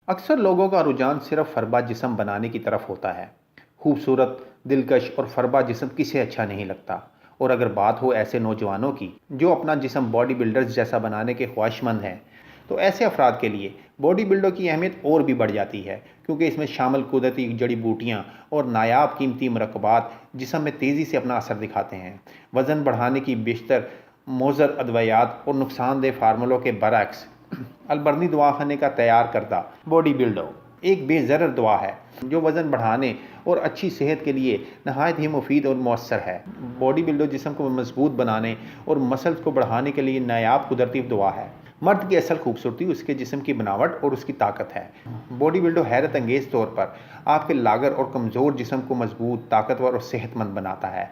अक्सर लोगों का रुझान सिर्फ फरबा जिस्म बनाने की तरफ होता है। खूबसूरत, दिलकश और फरबा जिस्म किसे अच्छा नहीं लगता। और अगर बात हो ऐसे नौजवानों की जो अपना जिस्म बॉडी बिल्डर्स जैसा बनाने के ख्वाहिशमंद हैं, तो ऐसे अफराद के लिए बॉडी बिल्डर की अहमियत और भी बढ़ जाती है, क्योंकि इसमें शामिल कुदरती जड़ी बूटियाँ और नायाब कीमती मरकबात जिस्म में तेज़ी से अपना असर दिखाते हैं। वज़न बढ़ाने की बेशतर मोज़र अद्वियात और नुकसानदेह फार्मूलों के बरक्स अलबर्नी दवाखाने का तैयार करदा बॉडी बिल्डर एक बेज़रर दवा है जो वज़न बढ़ाने और अच्छी सेहत के लिए नहायत ही मुफीद और मौसर है। बॉडी बिल्डर जिस्म को मजबूत बनाने और मसल्स को बढ़ाने के लिए नायाब कुदरती दवा है। मर्द की असल खूबसूरती उसके जिस्म की बनावट और उसकी ताकत है। बॉडी बिल्डर हैरत अंगेज़ तौर पर आपके लागर और कमज़ोर जिस्म को मजबूत, ताकतवर और सेहतमंद बनाता है।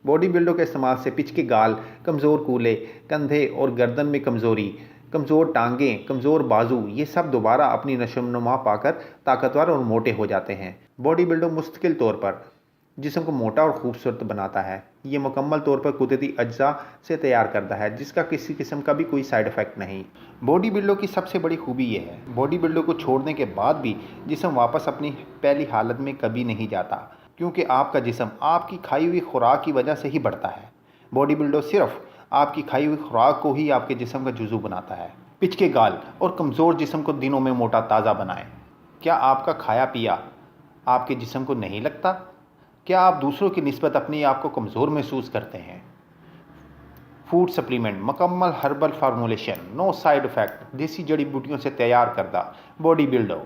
बॉडी बिल्डर के इस्तेमाल से पिचके गाल, कमज़ोर कूल्हे, कंधे और गर्दन में कमज़ोरी, कमज़ोर टांगें, कमज़ोर बाजू, ये सब दोबारा अपनी नशोनुमा पाकर ताकतवर और मोटे हो जाते हैं। बॉडी बिल्डर मुस्तकिल तौर पर जिस्म को मोटा और खूबसूरत बनाता है। ये मुकम्मल तौर पर कुदरती अज्जा से तैयार करता है, जिसका किसी किस्म का भी कोई साइड इफ़ेक्ट नहीं। बॉडी बिल्डर की सबसे बड़ी खूबी ये है, बॉडी बिल्डर को छोड़ने के बाद भी जिस्म वापस अपनी पहली हालत में कभी नहीं जाता, क्योंकि आपका जिस्म आपकी खाई हुई खुराक की वजह से ही बढ़ता है। बॉडी बिल्डर सिर्फ आपकी खाई हुई खुराक को ही आपके जिस्म का जुज़ू बनाता है। पिचके गाल और कमज़ोर जिस्म को दिनों में मोटा ताज़ा बनाएं। क्या आपका खाया पिया आपके जिस्म को नहीं लगता? क्या आप दूसरों की निस्बत अपने आप को कमज़ोर महसूस करते हैं? फूड सप्लीमेंट, मुकम्मल herbal formulation, no side effect, देसी जड़ी बूटियों से तैयार करदा बॉडी बिल्डर।